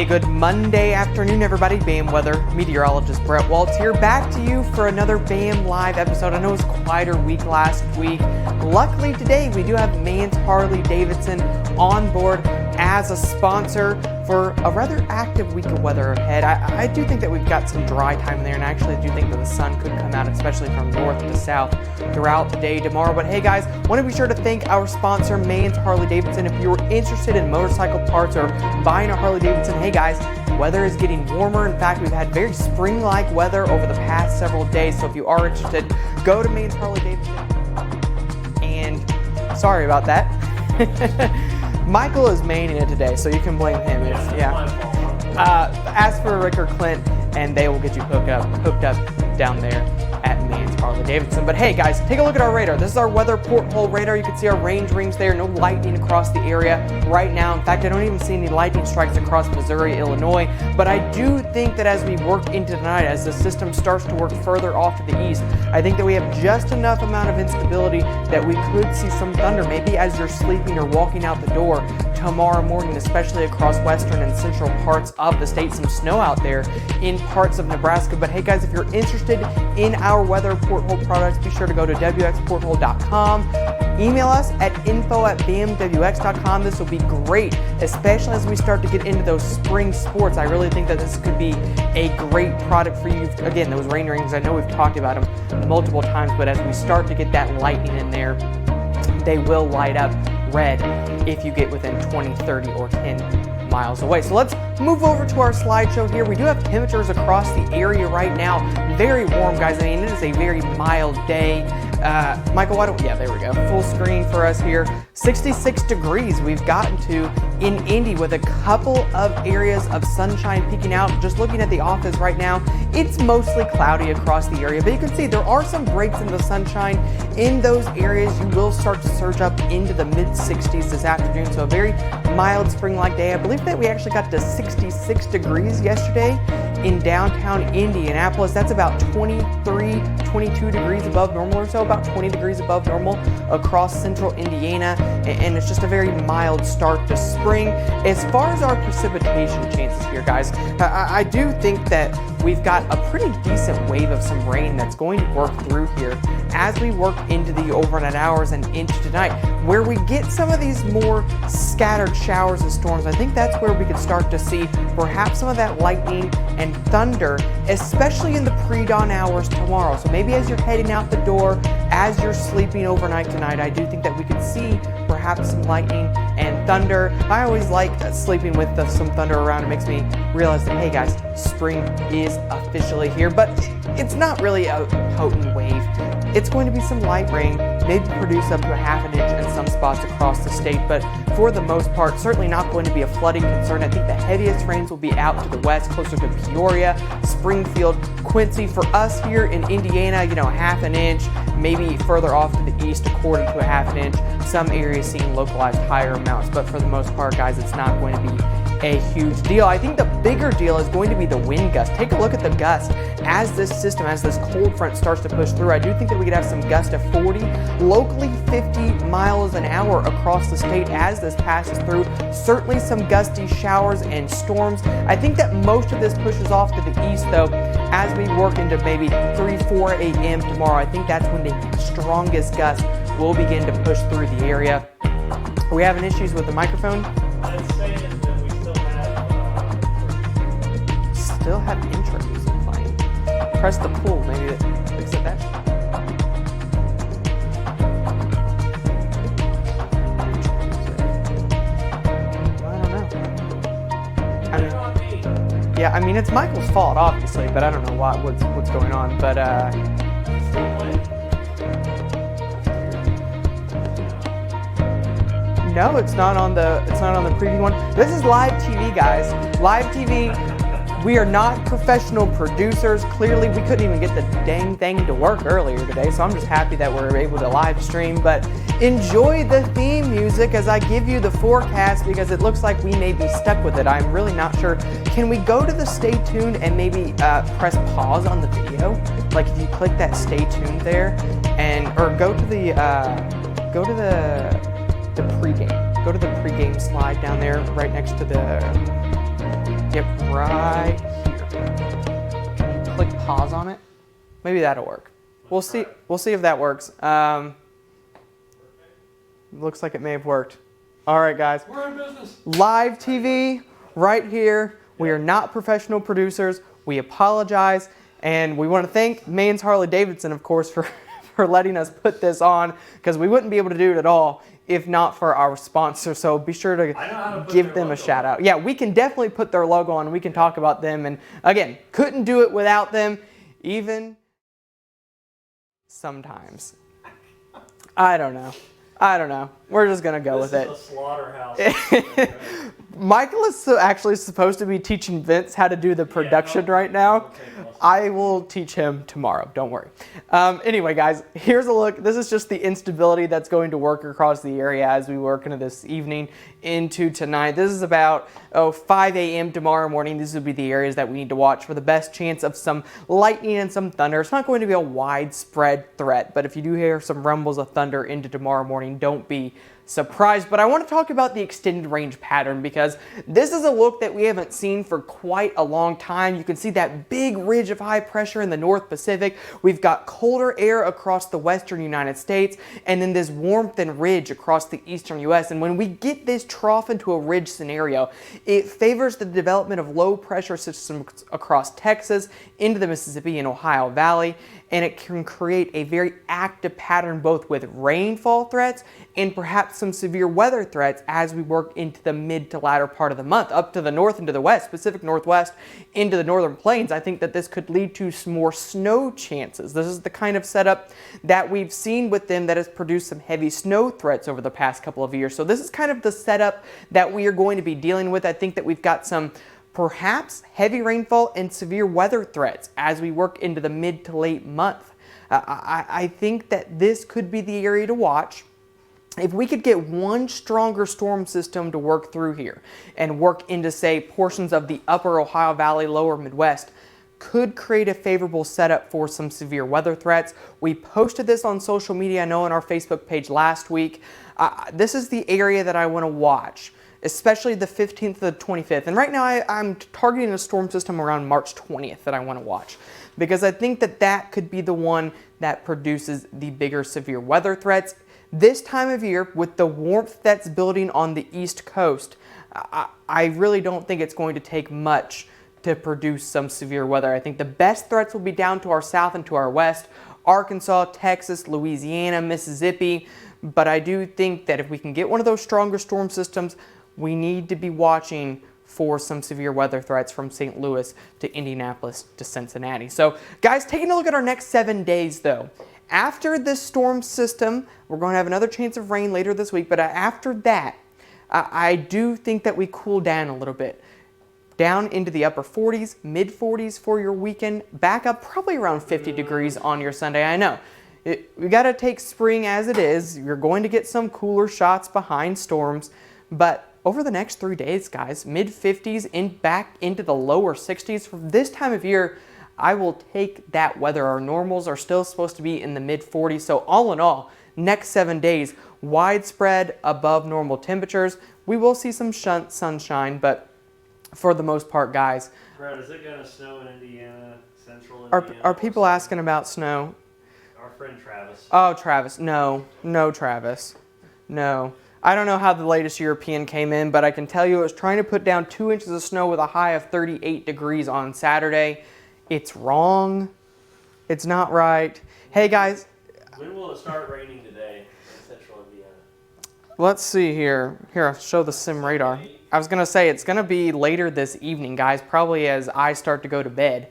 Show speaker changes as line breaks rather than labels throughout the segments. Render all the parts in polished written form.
Hey, good Monday afternoon, everybody. BAM weather meteorologist Brett Waltz here, back to you for another BAM Live episode. I know it was quieter week last week. Luckily today, we do have Mans Harley-Davidson on board as a sponsor for a rather active week of weather ahead. I do think that we've got some dry time there, and I actually do think that the sun could come out, especially from north to south throughout the day tomorrow. But hey guys, want to be sure to thank our sponsor, Mans Harley-Davidson. If you're interested in motorcycle parts or buying a Harley-Davidson, hey guys, weather is getting warmer. In fact, we've had very spring-like weather over the past several days. So if you are interested, go to Mans Harley-Davidson. And sorry about that. Michael is maining it today, so you can blame him. Ask for Rick or Clint, and they will get you hooked up down there at Mans Harley-Davidson. But hey guys, take a look at our radar. This is our weather porthole radar. You can see our range rings there. No lightning across the area right now. In fact, I don't even see any lightning strikes across Missouri, Illinois. But I do think that as we work into tonight, as the system starts to work further off to the east, I think that we have just enough amount of instability that we could see some thunder, maybe as you're sleeping or walking out the door tomorrow morning, especially across western and central parts of the state. Some snow out there in parts of Nebraska. But hey guys, if you're interested in our weather porthole products, be sure to go to wxporthole.com. Email us at info@bamwx.com. This will be great, especially as we start to get into those spring sports. I really think that this could be a great product for you. Again, those rain rings, I know we've talked about them multiple times, but as we start to get that lightning in there, they will light up red if you get within 20, 30, or 10 miles away. So let's move over to our slideshow here. We do have temperatures across the area right now. Very warm, guys. I mean, it is a very mild day. Michael, there we go. Full screen for us here. 66 degrees we've gotten to in Indy with a couple of areas of sunshine peeking out. Just looking at the office right now, it's mostly cloudy across the area, but you can see there are some breaks in the sunshine in those areas. You will start to surge up into the mid-60s this afternoon, so a very mild spring-like day. I believe that we actually got to 66 degrees yesterday in downtown Indianapolis. That's about 23, 22 degrees above normal or so, about 20 degrees above normal across central Indiana, and it's just a very mild start to spring. As far as our precipitation chances here, guys, I do think that we've got a pretty decent wave of some rain that's going to work through here as we work into the overnight hours and into tonight. Where we get some of these more scattered showers and storms, I think that's where we could start to see perhaps some of that lightning and thunder, especially in the pre-dawn hours tomorrow. So maybe as you're heading out the door, as you're sleeping overnight tonight, I do think that we could see perhaps some lightning and thunder. I always like sleeping with some thunder around. It makes me realize that, hey guys, spring is officially here, but it's not really a potent wave. It's going to be some light rain, maybe produce up to a half an inch in some spots across the state, but for the most part, certainly not going to be a flooding concern. I think the heaviest rains will be out to the west, closer to Peoria, Springfield, Quincy. For us here in Indiana, half an inch, maybe further off to the east, a quarter to a half an inch. Some areas seeing localized higher amounts, but for the most part, guys, it's not going to be a huge deal. I think the bigger deal is going to be the wind gust. Take a look at the gust as this cold front starts to push through. I do think that we could have some gusts of 40, locally 50 miles an hour across the state as this passes through. Certainly some gusty showers and storms. I think that most of this pushes off to the east though as we work into maybe 3, 4 a.m. tomorrow. I think that's when the strongest gusts will begin to push through the area. Are we having issues with the microphone?
It's saying that we
still have intro music playing. Press the pull, maybe it fixes that. I don't know. Yeah, I mean it's Michael's fault, obviously, but I don't know what's going on. But no, it's not on the preview one. This is live TV, guys. Live TV. We are not professional producers. Clearly, we couldn't even get the dang thing to work earlier today, so I'm just happy that we're able to live stream. But enjoy the theme music as I give you the forecast, because it looks like we may be stuck with it. I'm really not sure. Can we go to the stay tuned and maybe press pause on the video? Like if you click that stay tuned there, or go to the pregame. Go to the pregame slide down there, right next to the Yep, right here. Click pause on it. Maybe that'll work. We'll see. We'll see if that works. Looks like it may have worked. All right, guys.
We're in business.
Live TV right here. We are not professional producers. We apologize, and we want to thank Mains Harley Davidson, of course, for letting us put this on, because we wouldn't be able to do it at all if not for our sponsor. So be sure to give them a shout out. Yeah, we can definitely put their logo on. We can talk about them, and again, couldn't do it without them, even sometimes. I don't know. We're just going to go with it.
This is a slaughterhouse.
Michael is actually supposed to be teaching Vince how to do the production right now. I will teach him tomorrow. Don't worry. Anyway, guys, here's a look. This is just the instability that's going to work across the area as we work into this evening into tonight. This is about 5 a.m. tomorrow morning. These would be the areas that we need to watch for the best chance of some lightning and some thunder. It's not going to be a widespread threat, but if you do hear some rumbles of thunder into tomorrow morning, don't be surprised. But I want to talk about the extended range pattern, because this is a look that we haven't seen for quite a long time. You can see that big ridge of high pressure in the North Pacific. We've got colder air across the western United States, and then this warmth and ridge across the eastern U.S. And when we get this trough into a ridge scenario, it favors the development of low pressure systems across Texas into the Mississippi and Ohio Valley, and it can create a very active pattern both with rainfall threats and perhaps some severe weather threats as we work into the mid to latter part of the month, up to the north and to the west, Pacific Northwest into the northern plains. I think that this could lead to some more snow chances. This is the kind of setup that we've seen with them that has produced some heavy snow threats over the past couple of years. So this is kind of the setup that we are going to be dealing with. I think that we've got some perhaps heavy rainfall and severe weather threats as we work into the mid to late month. I think that this could be the area to watch. If we could get one stronger storm system to work through here and work into, say, portions of the upper Ohio Valley, lower Midwest, could create a favorable setup for some severe weather threats. We posted this on social media, I know, on our Facebook page last week. This is the area that I want to watch, especially the 15th to the 25th. And right now I'm targeting a storm system around March 20th that I want to watch, because I think that that could be the one that produces the bigger severe weather threats. This time of year, with the warmth that's building on the East Coast, I really don't think it's going to take much to produce some severe weather. I think the best threats will be down to our south and to our west, Arkansas, Texas, Louisiana, Mississippi. But I do think that if we can get one of those stronger storm systems, we need to be watching for some severe weather threats from St. Louis to Indianapolis to Cincinnati. So guys, taking a look at our next 7 days though. After this storm system, we're going to have another chance of rain later this week, but after that, I do think that we cool down a little bit. Down into the upper 40s, mid 40s for your weekend, back up probably around 50 degrees on your Sunday. I know. We got to take spring as it is. You're going to get some cooler shots behind storms, but over the next 3 days, guys, mid 50s back into the lower 60s. For this time of year, I will take that weather. Our normals are still supposed to be in the mid 40s. So all in all, next 7 days, widespread above normal temperatures. We will see some sunshine, but for the most part, guys.
Brad, is it going to snow in Indiana, central Indiana?
Are people asking about snow?
Our friend Travis.
Oh, Travis. No, Travis. No. I don't know how the latest European came in, but I can tell you it was trying to put down 2 inches of snow with a high of 38 degrees on Saturday. It's wrong. It's not right. Hey, guys.
When will it start raining today in central Indiana?
Let's see here. Here, I'll show the sim radar. I was going to say it's going to be later this evening, guys, probably as I start to go to bed.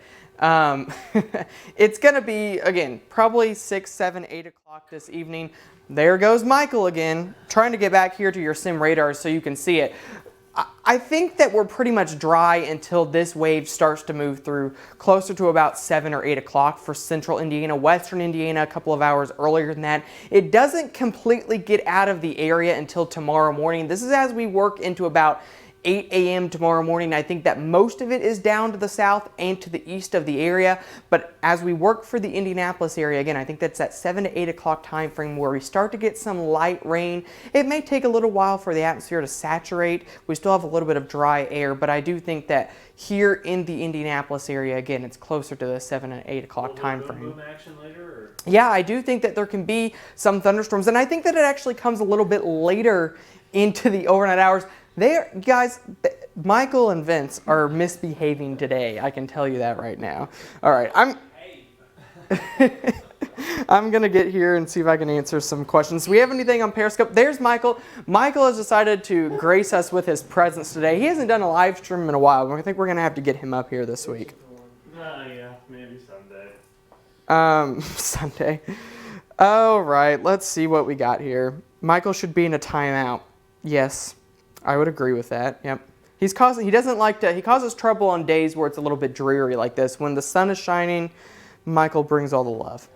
It's going to be, again, probably 6, 7, 8 o'clock this evening. There goes Michael again, trying to get back here to your sim radar so you can see it. I think that we're pretty much dry until this wave starts to move through closer to about 7 or 8 o'clock for central Indiana, western Indiana a couple of hours earlier than that. It doesn't completely get out of the area until tomorrow morning. This is as we work into about 8 a.m. tomorrow morning. I think that most of it is down to the south and to the east of the area. But as we work for the Indianapolis area, again, I think that's that 7 to 8 o'clock time frame where we start to get some light rain. It may take a little while for the atmosphere to saturate. We still have a little bit of dry air, but I do think that here in the Indianapolis area, again, it's closer to the 7 and 8 o'clock time frame.
Boom action later, or?
Yeah, I do think that there can be some thunderstorms, and I think that it actually comes a little bit later into the overnight hours. Guys, Michael and Vince are misbehaving today. I can tell you that right now. All right, I'm going to get here and see if I can answer some questions. Do we have anything on Periscope? There's Michael. Michael has decided to grace us with his presence today. He hasn't done a live stream in a while, but I think we're going to have to get him up here this week.
Yeah, maybe someday.
Sunday. All right, let's see what we got here. Michael should be in a timeout. Yes, I would agree with that. Yep. He causes trouble on days where it's a little bit dreary like this. When the sun is shining, Michael brings all the love.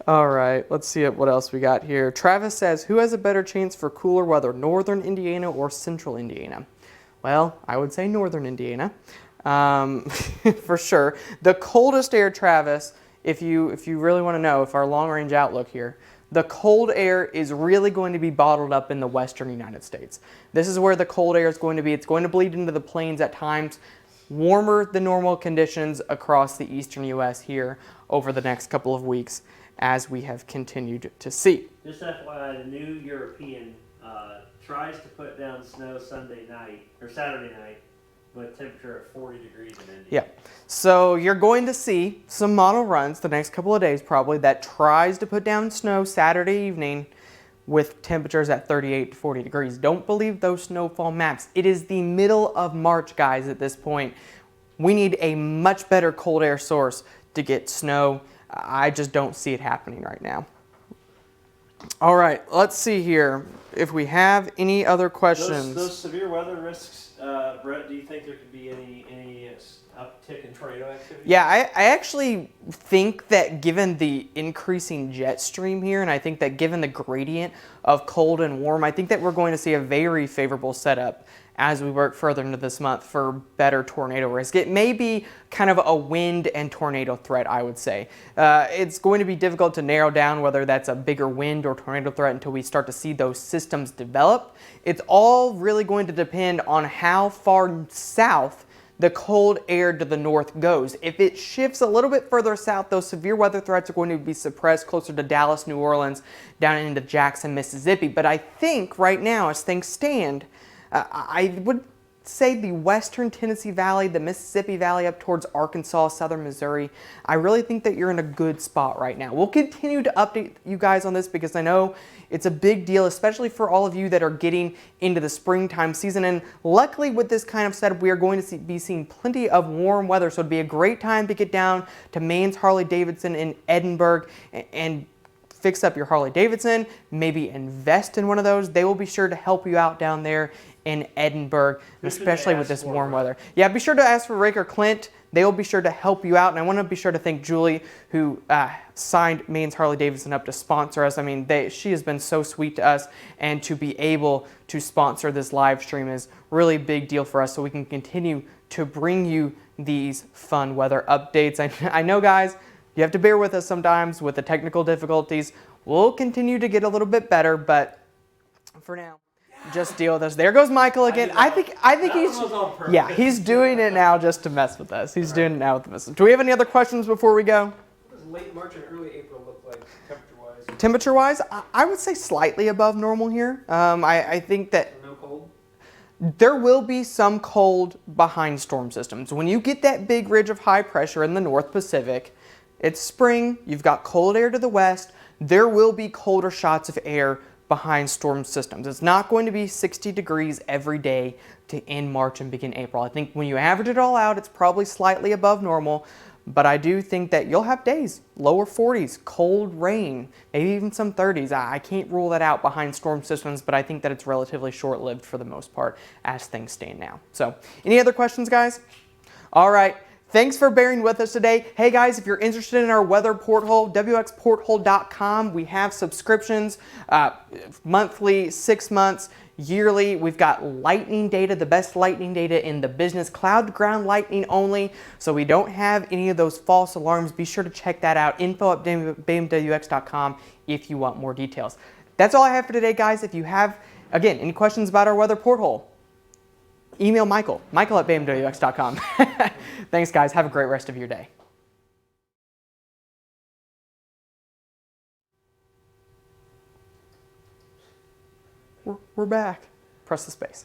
All right, let's see what else we got here. Travis says, who has a better chance for cooler weather, northern Indiana or central Indiana? Well, I would say northern Indiana, for sure. The coldest air, Travis, if you really want to know, if our long-range outlook here, the cold air is really going to be bottled up in the western United States. This is where the cold air is going to be. It's going to bleed into the plains at times. Warmer than normal conditions across the eastern U.S. here over the next couple of weeks as we have continued to see.
Just FYI, the new European tries to put down snow Sunday night, or Saturday night, with temperature at 40 degrees in India.
Yeah, so you're going to see some model runs the next couple of days probably that tries to put down snow Saturday evening with temperatures at 38 to 40 degrees. Don't believe those snowfall maps. It is the middle of March, guys, at this point. We need a much better cold air source to get snow. I just don't see it happening right now. All right, let's see here if we have any other questions.
Those severe weather risks, Brett, do you think there could be any uptick in tornado activity?
Yeah, I actually think that given the increasing jet stream here, and I think that given the gradient of cold and warm, I think that we're going to see a very favorable setup as we work further into this month for better tornado risk. It may be kind of a wind and tornado threat, I would say. It's going to be difficult to narrow down whether that's a bigger wind or tornado threat until we start to see those systems develop. It's all really going to depend on how far south the cold air to the north goes. If it shifts a little bit further south, those severe weather threats are going to be suppressed closer to Dallas, New Orleans, down into Jackson, Mississippi. But I think right now, as things stand, I would say the western Tennessee Valley, the Mississippi Valley up towards Arkansas, southern Missouri, I really think that you're in a good spot right now. We'll continue to update you guys on this because I know it's a big deal, especially for all of you that are getting into the springtime season. And luckily with this kind of setup, we are going to be seeing plenty of warm weather. So it'd be a great time to get down to Mann's Harley-Davidson in Edinburg and fix up your Harley-Davidson, maybe invest in one of those. They will be sure to help you out down there in Edinburg, especially with this warm weather. Yeah, be sure to ask for Rick or Clint. They will be sure to help you out. And I want to be sure to thank Julie, who signed Mann's Harley-Davidson up to sponsor us. I mean, she has been so sweet to us, and to be able to sponsor this live stream is really a big deal for us, so we can continue to bring you these fun weather updates. I know, guys, you have to bear with us sometimes with the technical difficulties. We'll continue to get a little bit better, but for now, just deal with us. There goes Michael again. I think he's doing it now just to mess with us. He's doing it now with the message. Do we have any other questions before we go?
What does late March and early April look like temperature-wise?
Temperature-wise, I would say slightly above normal here. I think that
No cold?
there will be some cold behind storm systems. When you get that big ridge of high pressure in the North Pacific, it's spring, you've got cold air to the west, there will be colder shots of air behind storm systems. It's not going to be 60 degrees every day to end March and begin April. I think when you average it all out, it's probably slightly above normal, but I do think that you'll have days, lower 40s, cold rain, maybe even some 30s. I can't rule that out behind storm systems, but I think that it's relatively short-lived for the most part as things stand now. So, any other questions, guys? All right. Thanks for bearing with us today. Hey guys, if you're interested in our weather porthole, wxporthole.com, we have subscriptions, monthly, 6 months, yearly. We've got lightning data, the best lightning data in the business, cloud to ground lightning only, so we don't have any of those false alarms. Be sure to check that out, info@bmwx.com if you want more details. That's all I have for today, guys. If you have, again, any questions about our weather porthole, email Michael at bmwx.com. Thanks, guys. Have a great rest of your day. We're back. Press the space.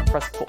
Press the pull.